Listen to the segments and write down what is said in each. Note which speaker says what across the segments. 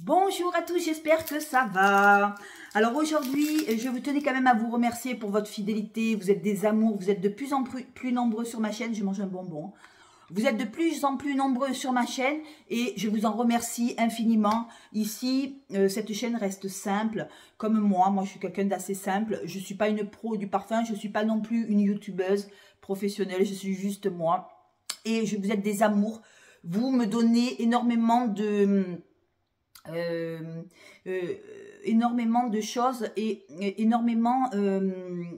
Speaker 1: Bonjour à tous, j'espère que ça va. Alors aujourd'hui, je vous tenais quand même à vous remercier pour votre fidélité. Vous êtes des amours, vous êtes de plus en plus nombreux sur ma chaîne. Je mange un bonbon. Vous êtes de plus en plus nombreux sur ma chaîne et je vous en remercie infiniment. Ici, cette chaîne reste simple, comme moi. Moi, je suis quelqu'un d'assez simple. Je ne suis pas une pro du parfum, je ne suis pas non plus une youtubeuse professionnelle. Je suis juste moi. Et vous êtes des amours. Vous me donnez énormément de... énormément de choses et énormément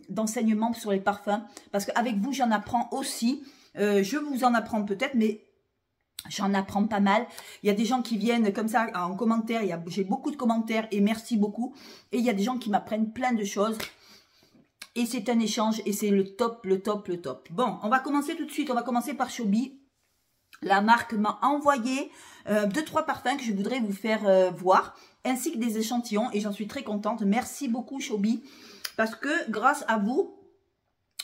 Speaker 1: d'enseignements sur les parfums parce qu'avec vous j'en apprends aussi, je vous en apprends peut-être mais j'en apprends pas mal. Il y a des gens qui viennent comme ça en commentaire, j'ai beaucoup de commentaires et merci beaucoup, et il y a des gens qui m'apprennent plein de choses et c'est un échange et c'est le top, le top, le top. Bon, on va commencer tout de suite, on va commencer par Chobi. La marque m'a envoyé 2-3 parfums que je voudrais vous faire voir, ainsi que des échantillons, et j'en suis très contente. Merci beaucoup Chobi, parce que grâce à vous,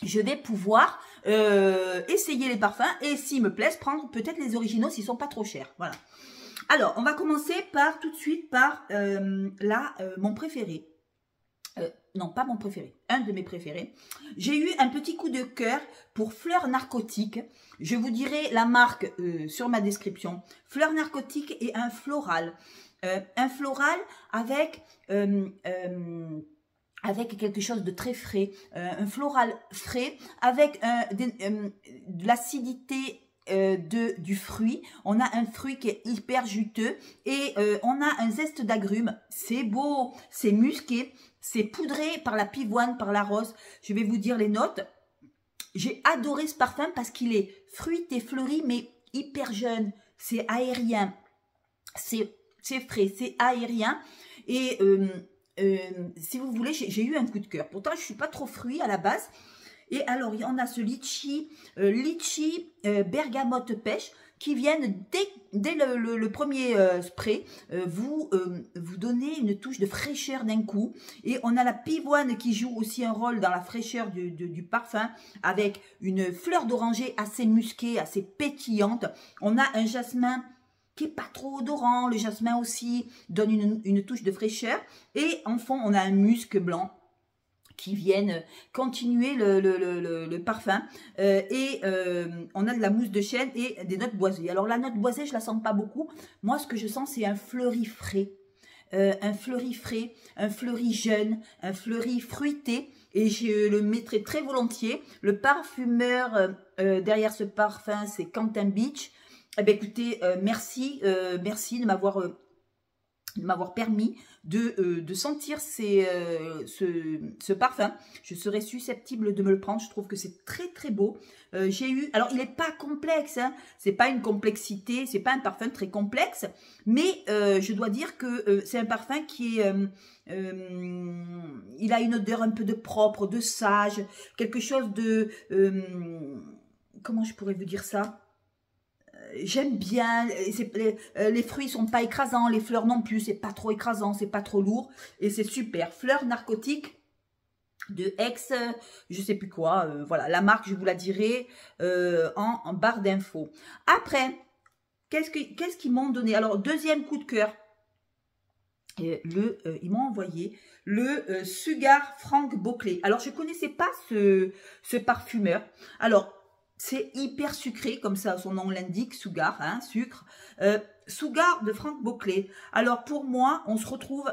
Speaker 1: je vais pouvoir essayer les parfums, et s'ils me plaisent, prendre peut-être les originaux s'ils sont pas trop chers. Voilà. Alors, on va commencer par tout de suite par mon préféré. Non, pas mon préféré, un de mes préférés. J'ai eu un petit coup de cœur pour Fleurs Narcotiques. Je vous dirai la marque sur ma description. Fleurs Narcotiques et un floral. Un floral avec quelque chose de très frais. Un floral frais avec de l'acidité du fruit. On a un fruit qui est hyper juteux et on a un zeste d'agrumes. C'est beau, c'est musqué. C'est poudré par la pivoine, par la rose. Je vais vous dire les notes. J'ai adoré ce parfum parce qu'il est fruité, fleuri, mais hyper jeune. C'est aérien. C'est frais, c'est aérien. Et si vous voulez, j'ai eu un coup de cœur. Pourtant, je ne suis pas trop fruit à la base. Et alors, on a ce litchi, bergamote pêche, qui viennent dès le premier spray vous donner une touche de fraîcheur d'un coup. Et on a la pivoine qui joue aussi un rôle dans la fraîcheur du parfum, avec une fleur d'oranger assez musquée, assez pétillante. On a un jasmin qui n'est pas trop odorant. Le jasmin aussi donne une touche de fraîcheur. Et en fond, on a un musc blanc qui viennent continuer le parfum. On a de la mousse de chêne et des notes boisées. Alors la note boisée, je la sens pas beaucoup. Moi, ce que je sens, c'est un fleuri frais. Un fleuri frais, un fleuri jeune, un fleuri fruité. Et je le mettrai très volontiers. Le parfumeur derrière ce parfum, c'est Quentin Beach. Eh bien, écoutez, merci de m'avoir permis de sentir ce parfum. Je serais susceptible de me le prendre. Je trouve que c'est très très beau. Alors il n'est pas complexe, hein. C'est pas une complexité, c'est pas un parfum très complexe, mais je dois dire que c'est un parfum qui est il a une odeur un peu de propre, de sage, quelque chose de comment je pourrais vous dire ça? J'aime bien, les fruits sont pas écrasants, les fleurs non plus, c'est pas trop écrasant, c'est pas trop lourd et c'est super. Fleurs narcotiques de ex, je sais plus quoi, voilà, la marque je vous la dirai en barre d'infos. Après, qu'est-ce qu'ils m'ont donné? Alors, deuxième coup de cœur, ils m'ont envoyé le Sugar Frank Boclet. Alors, je connaissais pas ce parfumeur. Alors, c'est hyper sucré, comme ça son nom l'indique, Sugar, hein, sucre. Sugar de Frank Boclet. Alors pour moi, on se retrouve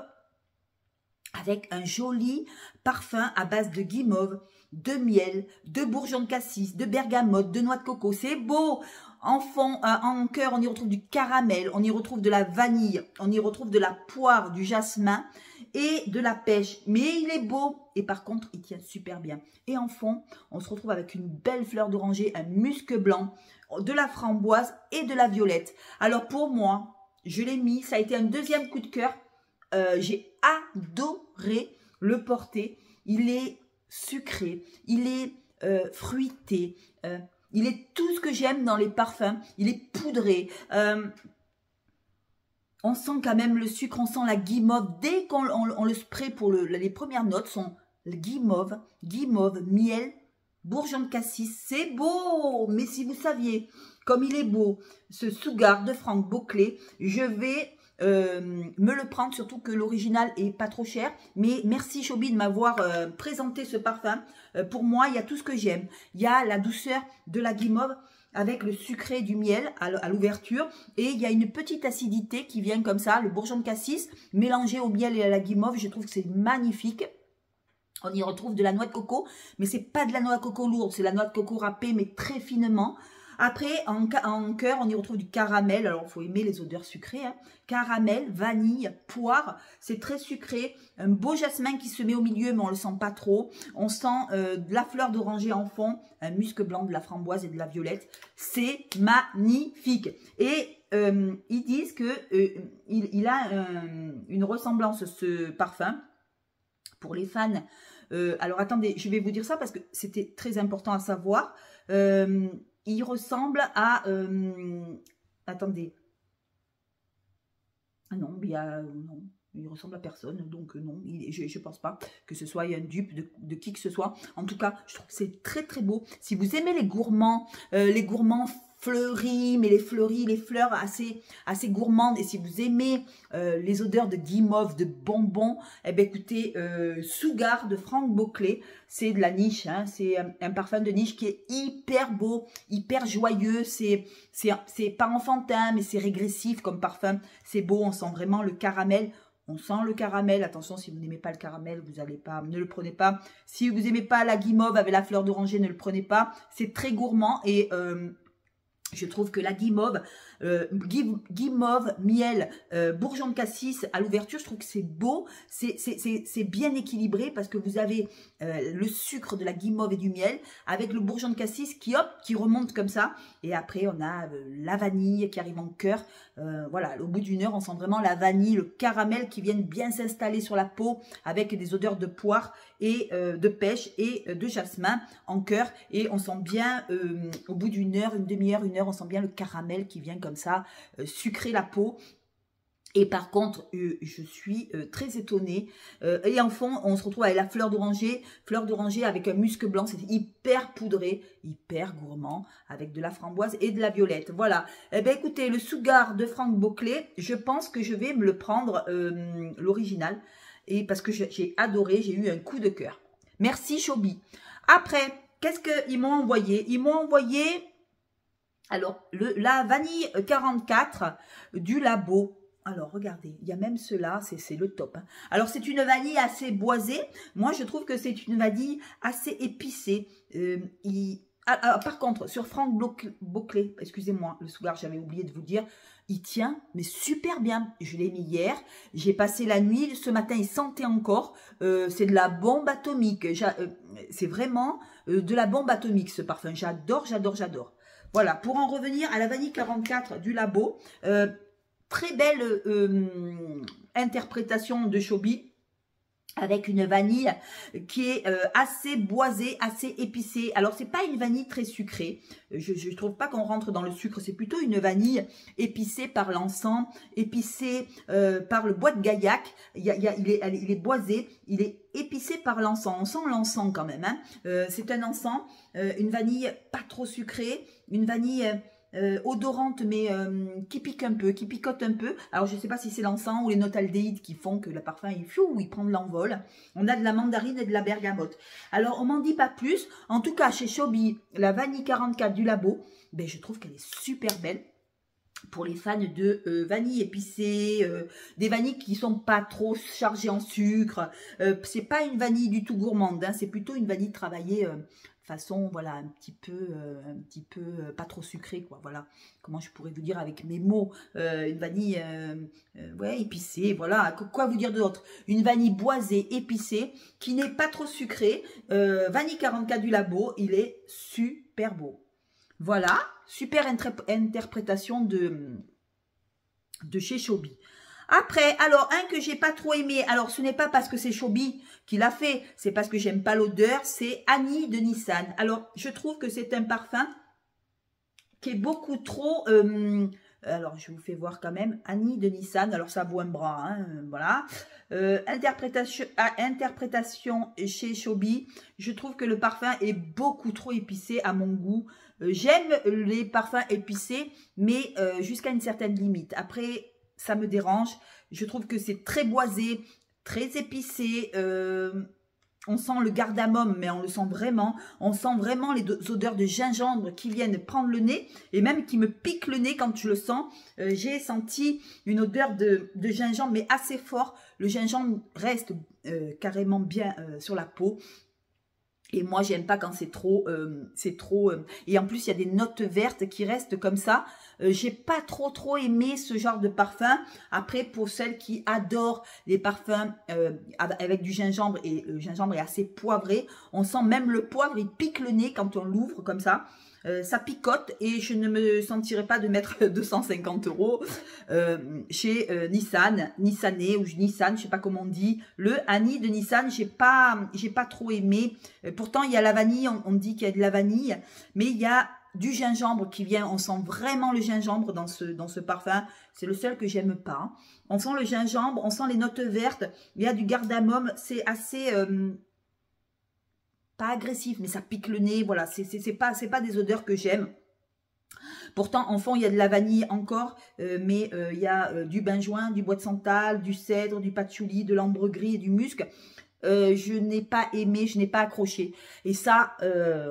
Speaker 1: avec un joli parfum à base de guimauve, de miel, de bourgeon de cassis, de bergamote, de noix de coco. C'est beau. En fond, en cœur, on y retrouve du caramel, on y retrouve de la vanille, on y retrouve de la poire, du jasmin et de la pêche. Mais il est beau et par contre, il tient super bien. Et en fond, on se retrouve avec une belle fleur d'oranger, un musc blanc, de la framboise et de la violette. Alors pour moi, je l'ai mis, ça a été un deuxième coup de cœur. J'ai adoré le porter. Il est sucré, il est fruité, il est tout ce que j'aime dans les parfums. Il est poudré. On sent quand même le sucre, on sent la guimauve. Dès qu'on le spray pour les premières notes sont guimauve, miel, bourgeon de cassis. C'est beau, mais si vous saviez comme il est beau, ce Sugar de Frank Boclet, je vais me le prendre, surtout que l'original est pas trop cher. Mais merci Chobi de m'avoir présenté ce parfum. Pour moi, il y a tout ce que j'aime. Il y a la douceur de la guimauve avec le sucré du miel à l'ouverture. Et il y a une petite acidité qui vient comme ça, le bourgeon de cassis mélangé au miel et à la guimauve. Je trouve que c'est magnifique. On y retrouve de la noix de coco, mais c'est pas de la noix de coco lourde, c'est la noix de coco râpée, mais très finement. Après, en cœur, on y retrouve du caramel. Alors, il faut aimer les odeurs sucrées. Hein. Caramel, vanille, poire. C'est très sucré. Un beau jasmin qui se met au milieu, mais on ne le sent pas trop. On sent de la fleur d'oranger en fond, un musc blanc, de la framboise et de la violette. C'est magnifique. Et ils disent que il a une ressemblance, ce parfum, pour les fans. Alors, attendez, je vais vous dire ça parce que c'était très important à savoir. Il ressemble à... attendez. Ah non, non, il ressemble à personne. Donc non, je ne pense pas que ce soit un dupe de qui que ce soit. En tout cas, je trouve que c'est très très beau. Si vous aimez les gourmands fleuris, mais les fleurs assez gourmandes. Et si vous aimez les odeurs de guimauve, de bonbons, eh bien écoutez, Sugar de Franck Boclet, c'est de la niche. Hein, c'est un parfum de niche qui est hyper beau, hyper joyeux. C'est pas enfantin, mais c'est régressif comme parfum. C'est beau, on sent vraiment le caramel. On sent le caramel. Attention, si vous n'aimez pas le caramel, vous allez pas, ne le prenez pas. Si vous n'aimez pas la guimauve avec la fleur d'oranger, ne le prenez pas. C'est très gourmand et je trouve que la guimauve, miel, bourgeon de cassis à l'ouverture, je trouve que c'est beau, c'est bien équilibré parce que vous avez le sucre de la guimauve et du miel avec le bourgeon de cassis qui remonte comme ça. Et après, on a la vanille qui arrive en cœur. Voilà, au bout d'une heure, on sent vraiment la vanille, le caramel qui viennent bien s'installer sur la peau avec des odeurs de poire et de pêche et de jasmin en cœur. Et on sent bien, au bout d'une heure, une demi-heure, une heure, on sent bien le caramel qui vient comme ça, sucrer la peau. Et par contre, je suis très étonnée. Et en fond, on se retrouve avec la fleur d'oranger avec un musc blanc. C'est hyper poudré, hyper gourmand, avec de la framboise et de la violette. Voilà. Eh bien, écoutez, le Sugar de Franck Boclet, je pense que je vais me le prendre, l'original. Et parce que j'ai adoré, j'ai eu un coup de cœur. Merci Chobi. Après, qu'est-ce qu'ils m'ont envoyé? Ils m'ont envoyé, alors, la vanille 44 du Labo. Alors, regardez, il y a même cela, c'est le top. Hein. Alors, c'est une vanille assez boisée. Moi, je trouve que c'est une vanille assez épicée. Par contre, sur Franck Boclet, excusez-moi, le Sugar, j'avais oublié de vous dire, il tient, mais super bien. Je l'ai mis hier, j'ai passé la nuit, ce matin, il sentait encore. C'est de la bombe atomique. C'est vraiment de la bombe atomique, ce parfum. J'adore, j'adore, j'adore. Voilà, pour en revenir à la vanille 44 du Labo, très belle interprétation de Chobi avec une vanille qui est assez boisée, assez épicée. Alors, c'est pas une vanille très sucrée. Je trouve pas qu'on rentre dans le sucre. C'est plutôt une vanille épicée par l'encens, épicée par le bois de gaillac. Il est boisé, il est épicé par l'encens. On sent l'encens quand même. Hein. C'est un encens, une vanille pas trop sucrée, une vanille odorante mais qui pique un peu, qui picote un peu. Alors je ne sais pas si c'est l'encens ou les notes aldéhydes qui font que le parfum il prend de l'envol. On a de la mandarine et de la bergamote. Alors on m'en dit pas plus. En tout cas chez Chobi, la vanille 44 du Labo, ben, je trouve qu'elle est super belle. Pour les fans de vanille épicée, des vanilles qui sont pas trop chargées en sucre. C'est pas une vanille du tout gourmande, hein, c'est plutôt une vanille travaillée façon, voilà, un petit peu pas trop sucrée, quoi. Voilà, comment je pourrais vous dire avec mes mots, une vanille ouais, épicée, voilà. Quoi vous dire d'autre? Une vanille boisée, épicée, qui n'est pas trop sucrée. Vanille 44 du Labo, il est super beau. Voilà, super interprétation de chez Chobi. Après, alors, un que j'ai pas trop aimé, alors ce n'est pas parce que c'est Chobi qui l'a fait, c'est parce que j'aime pas l'odeur, c'est Annie de Nissan. Alors, je trouve que c'est un parfum qui est beaucoup trop... alors, je vous fais voir quand même, Annie de Nissan, alors ça vaut un bras, hein, voilà. Interprétation chez Chobi, je trouve que le parfum est beaucoup trop épicé à mon goût. J'aime les parfums épicés, mais jusqu'à une certaine limite. Après, ça me dérange. Je trouve que c'est très boisé, très épicé. On sent le cardamome, mais on le sent vraiment. On sent vraiment les odeurs de gingembre qui viennent prendre le nez et même qui me piquent le nez quand je le sens. J'ai senti une odeur de gingembre, mais assez fort. Le gingembre reste carrément bien sur la peau. Et moi, j'aime pas quand c'est trop, et en plus, il y a des notes vertes qui restent comme ça. J'ai pas trop aimé ce genre de parfum. Après, pour celles qui adorent les parfums avec du gingembre, et le gingembre est assez poivré, on sent même le poivre, il pique le nez quand on l'ouvre comme ça. Ça picote et je ne me sentirais pas de mettre 250 € chez Nissané ou Nissan, je sais pas comment on dit. Le Annie de Nissan, j'ai pas trop aimé. Pourtant, il y a la vanille, on dit qu'il y a de la vanille, mais il y a du gingembre qui vient, on sent vraiment le gingembre dans ce parfum. C'est le seul que j'aime pas. On sent le gingembre, on sent les notes vertes, il y a du cardamome, c'est assez... pas agressif, mais ça pique le nez, voilà, c'est pas des odeurs que j'aime. Pourtant, en fond, il y a de la vanille encore, mais il y a du benjoin, du bois de santal, du cèdre, du patchouli, de l'ambre gris et du musc. Je n'ai pas aimé, je n'ai pas accroché. Et ça,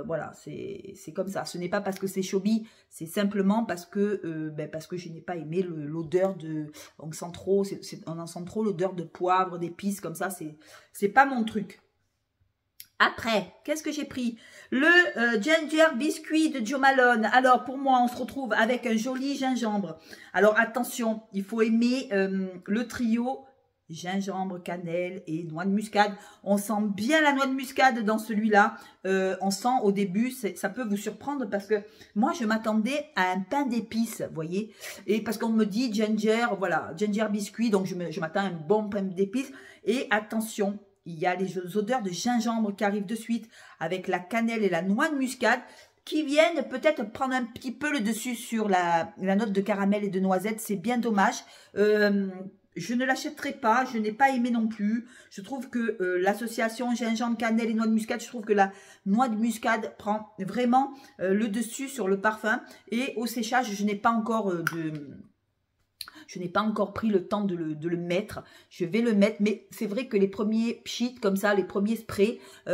Speaker 1: voilà, c'est comme ça. Ce n'est pas parce que c'est Chobi, c'est simplement parce que je n'ai pas aimé l'odeur de... On sent trop, on en sent trop l'odeur de poivre, d'épices, comme ça, c'est pas mon truc. Après, qu'est-ce que j'ai pris? Le Ginger Biscuit de Jo Malone. Alors, pour moi, on se retrouve avec un joli gingembre. Alors, attention, il faut aimer le trio gingembre, cannelle et noix de muscade. On sent bien la noix de muscade dans celui-là. On sent au début, ça peut vous surprendre parce que moi, je m'attendais à un pain d'épices, vous voyez. Et parce qu'on me dit ginger, voilà, ginger biscuit, donc je m'attends à un bon pain d'épices. Et attention, il y a les odeurs de gingembre qui arrivent de suite avec la cannelle et la noix de muscade qui viennent peut-être prendre un petit peu le dessus sur la note de caramel et de noisette. C'est bien dommage. Je ne l'achèterai pas, je n'ai pas aimé non plus. Je trouve que l'association gingembre, cannelle et noix de muscade, je trouve que la noix de muscade prend vraiment le dessus sur le parfum. Et au séchage, je n'ai pas encore Je n'ai pas encore pris le temps de le mettre. Je vais le mettre, mais c'est vrai que les premiers pchits comme ça, les premiers sprays, il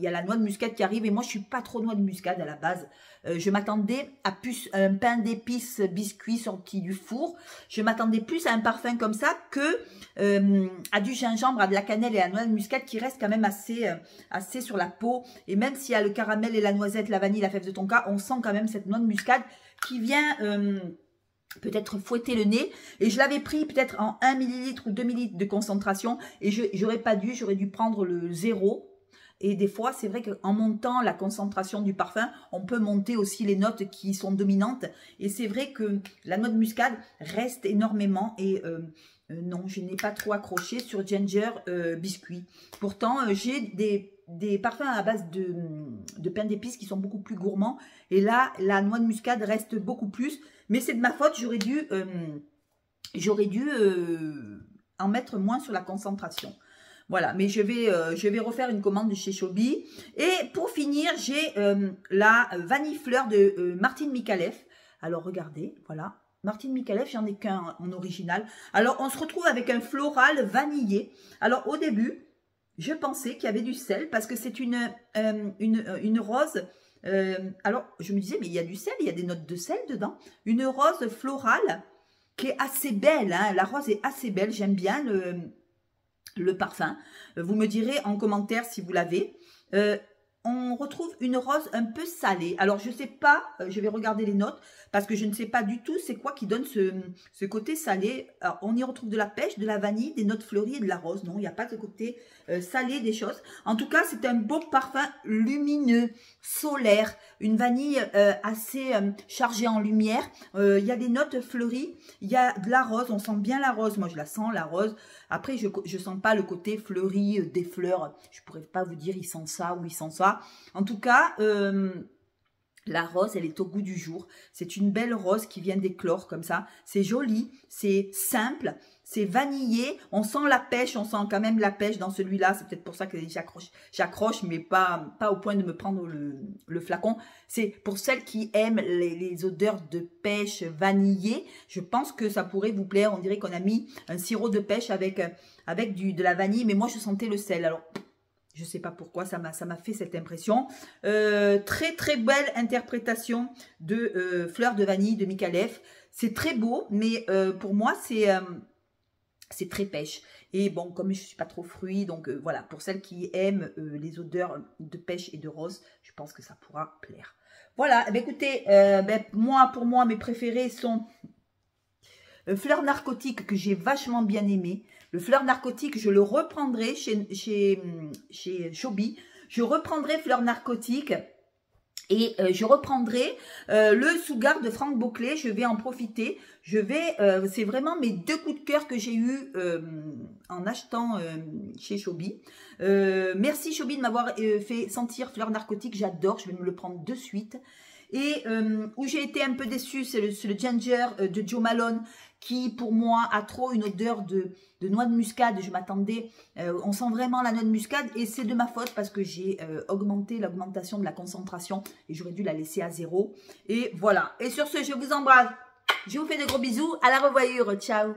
Speaker 1: y a la noix de muscade qui arrive. Et moi, je suis pas trop noix de muscade à la base. Je m'attendais à plus un pain d'épices biscuit sorti du four. Je m'attendais plus à un parfum comme ça que à du gingembre, à de la cannelle et à la noix de muscade qui reste quand même assez sur la peau. Et même s'il y a le caramel et la noisette, la vanille, la fève de tonka, on sent quand même cette noix de muscade qui vient... peut-être fouetter le nez, et je l'avais pris peut-être en 1 ml ou 2 ml de concentration, et j'aurais dû prendre le 0, et des fois c'est vrai qu'en montant la concentration du parfum, on peut monter aussi les notes qui sont dominantes, et c'est vrai que la noix de muscade reste énormément, et non, je n'ai pas trop accroché sur Ginger Biscuit. Pourtant, j'ai des parfums à base de pain d'épices qui sont beaucoup plus gourmands, et là, la noix de muscade reste beaucoup plus. Mais c'est de ma faute, j'aurais dû en mettre moins sur la concentration. Voilà, mais je vais refaire une commande de chez Chobi. Et pour finir, j'ai la vanille fleur de Martine Micallef. Alors regardez, voilà. Martine Micallef, j'en ai qu'un en original. Alors on se retrouve avec un floral vanillé. Alors au début, je pensais qu'il y avait du sel parce que c'est une rose... alors, je me disais, mais il y a du sel, il y a des notes de sel dedans. Une rose florale qui est assez belle, hein. La rose est assez belle, j'aime bien le parfum. Vous me direz en commentaire si vous l'avez. On retrouve une rose un peu salée. Alors, je ne sais pas, je vais regarder les notes parce que je ne sais pas du tout c'est quoi qui donne ce côté salé. Alors, on y retrouve de la pêche, de la vanille, des notes fleuries et de la rose. Non, il n'y a pas ce côté salé des choses. En tout cas, c'est un beau parfum lumineux, solaire, une vanille assez chargée en lumière. Il y a des notes fleuries, il y a de la rose, on sent bien la rose. Moi, je la sens, la rose. Après, je ne sens pas le côté fleuri des fleurs. Je ne pourrais pas vous dire il sent ça ou il sent ça. En tout cas, La rose, elle est au goût du jour. C'est une belle rose qui vient d'éclore comme ça. C'est joli, c'est simple, c'est vanillé. On sent la pêche, on sent quand même la pêche dans celui-là. C'est peut-être pour ça que j'accroche, mais pas au point de me prendre le flacon. C'est pour celles qui aiment les odeurs de pêche vanillée. Je pense que ça pourrait vous plaire. On dirait qu'on a mis un sirop de pêche avec de la vanille. Mais moi, je sentais le sel. Alors, je ne sais pas pourquoi, ça m'a fait cette impression. Très, très belle interprétation de Fleur de vanille de Micallef. C'est très beau, mais pour moi, c'est très pêche. Et bon, comme je ne suis pas trop fruit, donc voilà, pour celles qui aiment les odeurs de pêche et de rose, je pense que ça pourra plaire. Voilà, eh bien, écoutez, pour moi, mes préférés sont Fleur narcotique que j'ai vachement bien aimé. Le Fleur narcotique, je le reprendrai chez Chobi. Je reprendrai Fleur narcotique et je reprendrai le Sougar de Franck Boclet. Je vais en profiter. C'est vraiment mes 2 coups de cœur que j'ai eu en achetant chez Chobi. Merci Chobi de m'avoir fait sentir Fleur narcotique. J'adore. Je vais me le prendre de suite. Et où j'ai été un peu déçue, c'est le Ginger de Jo Malone, qui pour moi a trop une odeur de noix de muscade. Je m'attendais, on sent vraiment la noix de muscade et c'est de ma faute parce que j'ai augmenté l'augmentation de la concentration et j'aurais dû la laisser à 0. Et voilà. Et sur ce, je vous embrasse. Je vous fais de gros bisous. À la revoyure. Ciao.